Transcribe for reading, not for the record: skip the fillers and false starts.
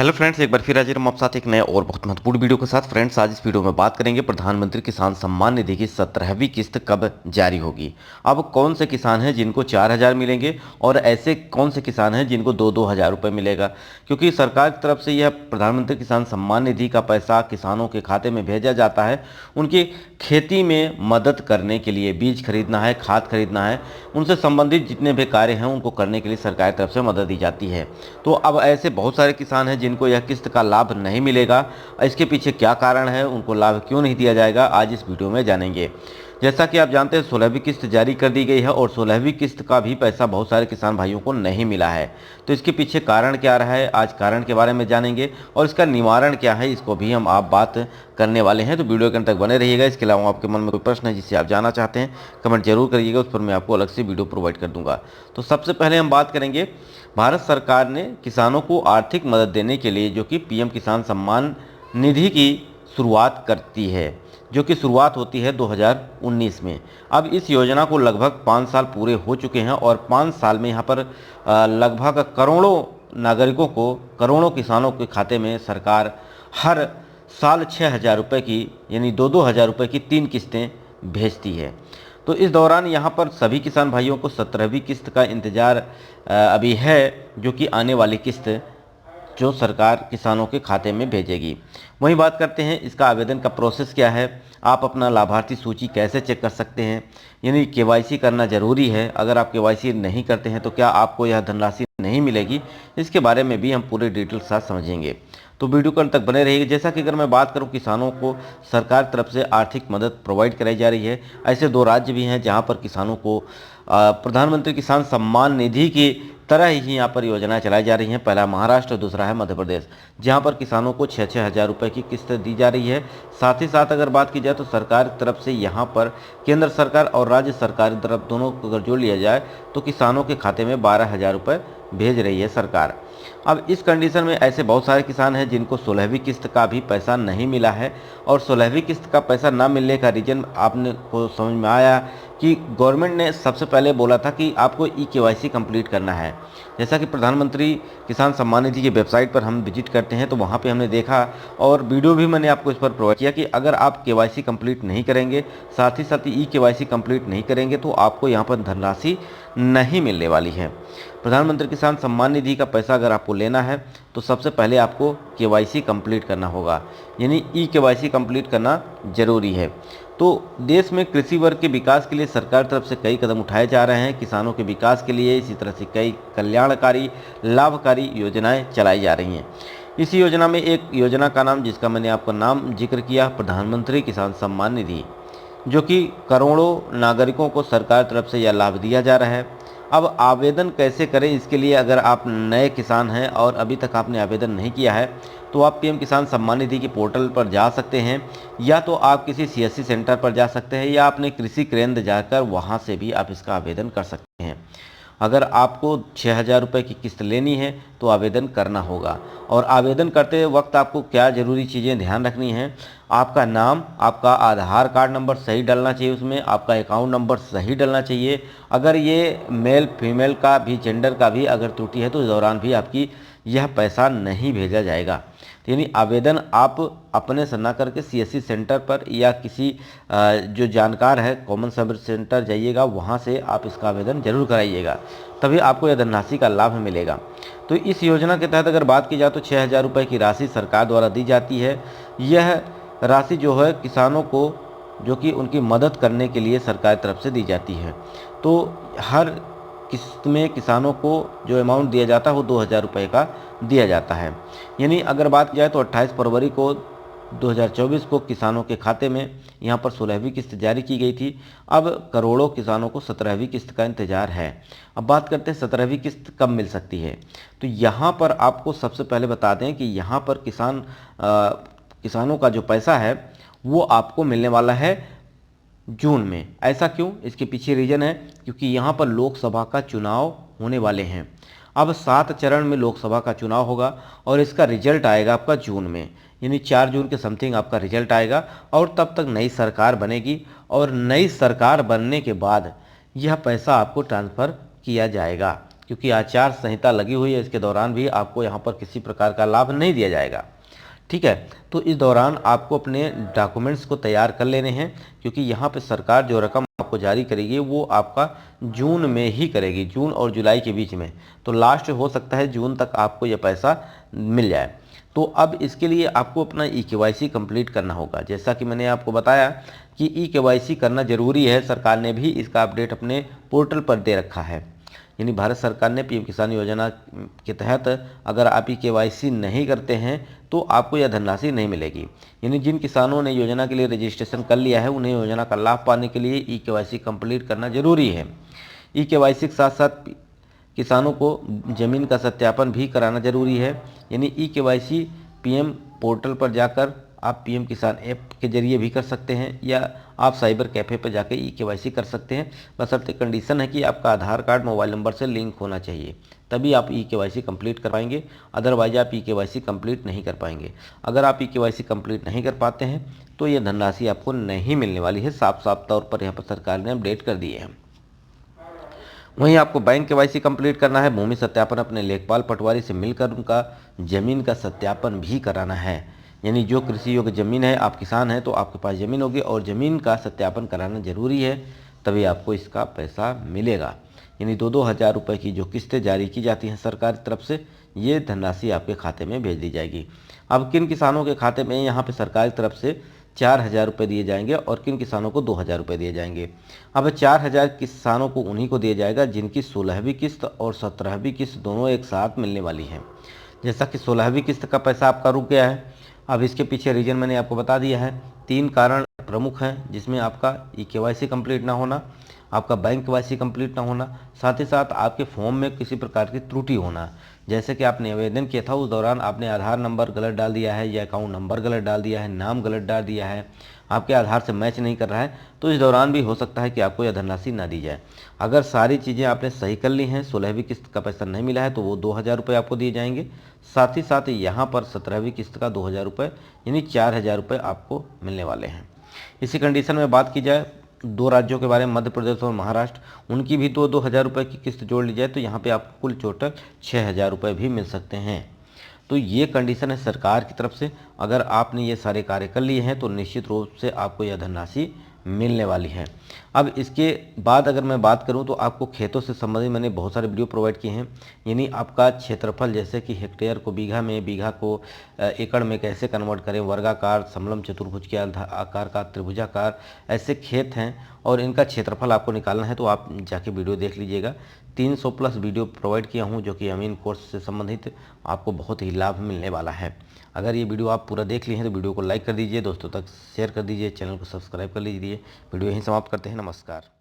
Hello friends, एक बार फिर हाजिर हम आप साथ एक नए और बहुत महत्वपूर्ण वीडियो के साथ। फ्रेंड्स, आज इस वीडियो में बात करेंगे प्रधानमंत्री किसान सम्मान निधि की 17वीं किस्त कब जारी होगी। अब कौन से किसान हैं जिनको 4,000 मिलेंगे और ऐसे कौन से किसान हैं जिनको 2-2 हज़ार रुपये मिलेगा, क्योंकि सरकार की तरफ से यह प्रधानमंत्री किसान सम्मान निधि का पैसा किसानों के खाते में भेजा जाता है। उनकी खेती में मदद करने के लिए बीज खरीदना है, खाद खरीदना है, उनसे संबंधित जितने भी कार्य हैं उनको करने के लिए सरकार की तरफ से मदद दी जाती है। तो अब ऐसे बहुत सारे किसान हैं जिनको यह किस्त का लाभ नहीं मिलेगा। इसके पीछे क्या कारण है, उनको लाभ क्यों नहीं दिया जाएगा, आज इस वीडियो में जानेंगे। जैसा कि आप जानते हैं 16वीं किस्त जारी कर दी गई है और 16वीं किस्त का भी पैसा बहुत सारे किसान भाइयों को नहीं मिला है। तो इसके पीछे कारण क्या रहा है, आज कारण के बारे में जानेंगे और इसका निवारण क्या है, इसको भी हम आप बात करने वाले हैं। तो वीडियो के अंत तक बने रहिएगा। इसके अलावा आपके मन में कोई प्रश्न है जिससे आप जानना चाहते हैं, कमेंट जरूर करिएगा, उस पर मैं आपको अलग से वीडियो प्रोवाइड कर दूंगा। तो सबसे पहले हम बात करेंगे, भारत सरकार ने किसानों को आर्थिक मदद देने के लिए जो कि पीएम किसान सम्मान निधि की शुरुआत करती है, जो कि शुरुआत होती है 2019 में। अब इस योजना को लगभग 5 साल पूरे हो चुके हैं और 5 साल में यहाँ पर लगभग करोड़ों नागरिकों को, करोड़ों किसानों के खाते में सरकार हर साल 6,000 रुपये की, यानी 2-2 हज़ार रुपये की 3 किस्तें भेजती है। तो इस दौरान यहाँ पर सभी किसान भाइयों को 17वीं किस्त का इंतज़ार अभी है, जो कि आने वाली किस्त जो सरकार किसानों के खाते में भेजेगी। वहीं बात करते हैं इसका आवेदन का प्रोसेस क्या है, आप अपना लाभार्थी सूची कैसे चेक कर सकते हैं, यानी केवाईसी करना ज़रूरी है। अगर आप केवाईसी नहीं करते हैं तो क्या आपको यह धनराशि नहीं मिलेगी, इसके बारे में भी हम पूरे डिटेल साथ समझेंगे। तो वीडियो को अंत तक बने रहिएगा। जैसा कि अगर मैं बात करूं, किसानों को सरकार तरफ से आर्थिक मदद प्रोवाइड कराई जा रही है। ऐसे 2 राज्य भी हैं जहां पर किसानों को प्रधानमंत्री किसान सम्मान निधि की तरह ही यहाँ पर योजनाएं चलाई जा रही हैं। पहला महाराष्ट्र, दूसरा है मध्य प्रदेश, जहाँ पर किसानों को 6-6 हज़ार रुपये की किस्त दी जा रही है। साथ ही साथ अगर बात की जाए तो सरकार की तरफ से यहाँ पर केंद्र सरकार और राज्य सरकार की तरफ दोनों को अगर जोड़ लिया जाए तो किसानों के खाते में 12,000 रुपये भेज रही है सरकार। अब इस कंडीशन में ऐसे बहुत सारे किसान हैं जिनको 16वीं किस्त का भी पैसा नहीं मिला है और 16वीं किस्त का पैसा ना मिलने का रीज़न आपने को समझ में आया कि गवर्नमेंट ने सबसे पहले बोला था कि आपको ई-केवाईसी कंप्लीट करना है। जैसा कि प्रधानमंत्री किसान सम्मान निधि की वेबसाइट पर हम विजिट करते हैं तो वहाँ पे हमने देखा और वीडियो भी मैंने आपको इस पर प्रोवाइड किया कि अगर आप केवाईसी कंप्लीट नहीं करेंगे, साथ ही साथ ई-केवाईसी कंप्लीट नहीं करेंगे तो आपको यहाँ पर धनराशि नहीं मिलने वाली है। प्रधानमंत्री किसान सम्मान निधि का पैसा अगर आपको लेना है तो सबसे पहले आपको केवाईसी कंप्लीट करना होगा, यानी ई-केवाईसी कंप्लीट करना जरूरी है। तो देश में कृषि वर्ग के विकास के लिए सरकार तरफ से कई कदम उठाए जा रहे हैं, किसानों के विकास के लिए इसी तरह से कई कल्याणकारी लाभकारी योजनाएं चलाई जा रही हैं। इस योजना में एक योजना का नाम, जिसका मैंने आपको नाम जिक्र किया, प्रधानमंत्री किसान सम्मान निधि, जो कि करोड़ों नागरिकों को सरकार तरफ से यह लाभ दिया जा रहा है। अब आवेदन कैसे करें, इसके लिए अगर आप नए किसान हैं और अभी तक आपने आवेदन नहीं किया है तो आप पीएम किसान सम्मान निधि के पोर्टल पर जा सकते हैं, या तो आप किसी सीएससी सेंटर पर जा सकते हैं, या अपने कृषि केंद्र जाकर वहां से भी आप इसका आवेदन कर सकते हैं। अगर आपको 6,000 रुपये की किस्त लेनी है तो आवेदन करना होगा। और आवेदन करते वक्त आपको क्या ज़रूरी चीज़ें ध्यान रखनी हैं, आपका नाम, आपका आधार कार्ड नंबर सही डलना चाहिए, उसमें आपका अकाउंट नंबर सही डलना चाहिए। अगर ये मेल फीमेल का भी, जेंडर का भी अगर त्रुटि है तो इस दौरान भी आपकी यह पैसा नहीं भेजा जाएगा। तो यानी आवेदन आप अपने से ना करके सीएससी सेंटर पर या किसी जो जानकार है कॉमन सर्विस सेंटर जाइएगा, वहाँ से आप इसका आवेदन जरूर कराइएगा, तभी आपको यह धनराशि का लाभ मिलेगा। तो इस योजना के तहत अगर बात की जाए तो 6,000 रुपये की राशि सरकार द्वारा दी जाती है। यह राशि जो है किसानों को, जो कि उनकी मदद करने के लिए सरकार की तरफ से दी जाती है। तो हर किस्त में किसानों को जो अमाउंट दिया जाता है वो 2,000 रुपये का दिया जाता है। यानी अगर बात की जाए तो 28 फरवरी को 2024 को किसानों के खाते में यहाँ पर 16वीं किस्त जारी की गई थी। अब करोड़ों किसानों को 17वीं किस्त का इंतजार है। अब बात करते हैं 17वीं किस्त कब मिल सकती है। तो यहाँ पर आपको सबसे पहले बता दें कि यहाँ पर किसानों का जो पैसा है वो आपको मिलने वाला है जून में। ऐसा क्यों, इसके पीछे रीज़न है क्योंकि यहाँ पर लोकसभा का चुनाव होने वाले हैं। अब 7 चरण में लोकसभा का चुनाव होगा और इसका रिजल्ट आएगा आपका जून में, यानी 4 जून के समथिंग आपका रिजल्ट आएगा और तब तक नई सरकार बनेगी और नई सरकार बनने के बाद यह पैसा आपको ट्रांसफ़र किया जाएगा। क्योंकि आचार संहिता लगी हुई है, इसके दौरान भी आपको यहाँ पर किसी प्रकार का लाभ नहीं दिया जाएगा। ठीक है, तो इस दौरान आपको अपने डॉक्यूमेंट्स को तैयार कर लेने हैं, क्योंकि यहाँ पे सरकार जो रकम आपको जारी करेगी वो आपका जून में ही करेगी, जून और जुलाई के बीच में। तो लास्ट हो सकता है जून तक आपको ये पैसा मिल जाए। तो अब इसके लिए आपको अपना ई-केवाईसी कंप्लीट करना होगा। जैसा कि मैंने आपको बताया कि ई-केवाईसी करना ज़रूरी है, सरकार ने भी इसका अपडेट अपने पोर्टल पर दे रखा है। यानी भारत सरकार ने पीएम किसान योजना के तहत अगर आप ई-केवाईसी नहीं करते हैं तो आपको यह धनराशि नहीं मिलेगी। यानी जिन किसानों ने योजना के लिए रजिस्ट्रेशन कर लिया है उन्हें योजना का लाभ पाने के लिए ई-केवाईसी कंप्लीट करना जरूरी है। ई-केवाईसी के साथ साथ किसानों को ज़मीन का सत्यापन भी कराना जरूरी है। यानी ई-केवाईसी पीएम पोर्टल पर जाकर आप पीएम किसान ऐप के जरिए भी कर सकते हैं, या आप साइबर कैफ़े पर जाकर ई-केवाईसी कर सकते हैं। बशर्ते कंडीशन है कि आपका आधार कार्ड मोबाइल नंबर से लिंक होना चाहिए, तभी आप ई-केवाईसी कंप्लीट कर पाएंगे। अदरवाइज आप ई-केवाईसी कंप्लीट नहीं कर पाएंगे। अगर आप ई-केवाईसी कंप्लीट नहीं कर पाते हैं तो ये धनराशि आपको नहीं मिलने वाली है। साफ साफ तौर पर यहाँ पर सरकार ने अपडेट कर दिए हैं। वहीं आपको बैंक केवाईसी कंप्लीट करना है, भूमि सत्यापन अपने लेखपाल पटवारी से मिलकर उनका जमीन का सत्यापन भी कराना है। यानी जो कृषि योग्य ज़मीन है, आप किसान हैं तो आपके पास ज़मीन होगी और ज़मीन का सत्यापन कराना ज़रूरी है, तभी आपको इसका पैसा मिलेगा। यानी 2-2 हज़ार रुपये की जो किस्तें जारी की जाती हैं सरकार की तरफ से, ये धनराशि आपके खाते में भेज दी जाएगी। अब किन किसानों के खाते में यहाँ पे सरकार की तरफ से 4,000 रुपये दिए जाएंगे और किन किसानों को 2,000 रुपये दिए जाएंगे। अब 4,000 किसानों को उन्हीं को दिया जाएगा जिनकी 16वीं किस्त और 17वीं किस्त दोनों एक साथ मिलने वाली है। जैसा कि 16वीं किस्त का पैसा आपका रुक गया है, अब इसके पीछे रीजन मैंने आपको बता दिया है। 3 कारण प्रमुख हैं, जिसमें आपका ई-केवाईसी कंप्लीट ना होना, आपका बैंक केवाईसी कंप्लीट ना होना, साथ ही साथ आपके फॉर्म में किसी प्रकार की त्रुटि होना। जैसे कि आपने आवेदन किया था उस दौरान आपने आधार नंबर गलत डाल दिया है, या अकाउंट नंबर गलत डाल दिया है, नाम गलत डाल दिया है, आपके आधार से मैच नहीं कर रहा है, तो इस दौरान भी हो सकता है कि आपको यह धनराशि ना दी जाए। अगर सारी चीज़ें आपने सही कर ली हैं, 16वीं किस्त का पैसा नहीं मिला है तो वो 2,000 रुपये आपको दिए जाएंगे। साथ ही साथ यहाँ पर 17वीं किस्त का 2,000 रुपये यानी 4,000 रुपये आपको मिलने वाले हैं। इसी कंडीशन में बात की जाए 2 राज्यों के बारे में, मध्य प्रदेश और महाराष्ट्र, उनकी भी 2-2 हज़ार रुपये की किस्त जोड़ ली जाए तो यहाँ पे आपको कुल टोटल 6,000 रुपये भी मिल सकते हैं। तो ये कंडीशन है सरकार की तरफ से। अगर आपने ये सारे कार्य कर लिए हैं तो निश्चित रूप से आपको यह धनराशि मिलने वाली है। अब इसके बाद अगर मैं बात करूं तो आपको खेतों से संबंधित मैंने बहुत सारे वीडियो प्रोवाइड किए हैं। यानी आपका क्षेत्रफल, जैसे कि हेक्टेयर को बीघा में, बीघा को एकड़ में कैसे कन्वर्ट करें, वर्गाकार, समलम चतुर्भुज के आकार का, त्रिभुजाकार, ऐसे खेत हैं और इनका क्षेत्रफल आपको निकालना है तो आप जाके वीडियो देख लीजिएगा। 300 प्लस वीडियो प्रोवाइड किया हूँ जो कि अमीन कोर्स से संबंधित, आपको बहुत ही लाभ मिलने वाला है। अगर ये वीडियो आप पूरा देख लिए हैं तो वीडियो को लाइक कर दीजिए, दोस्तों तक शेयर कर दीजिए, चैनल को सब्सक्राइब कर लीजिए। वीडियो यहीं समाप्त करते हैं। नमस्कार।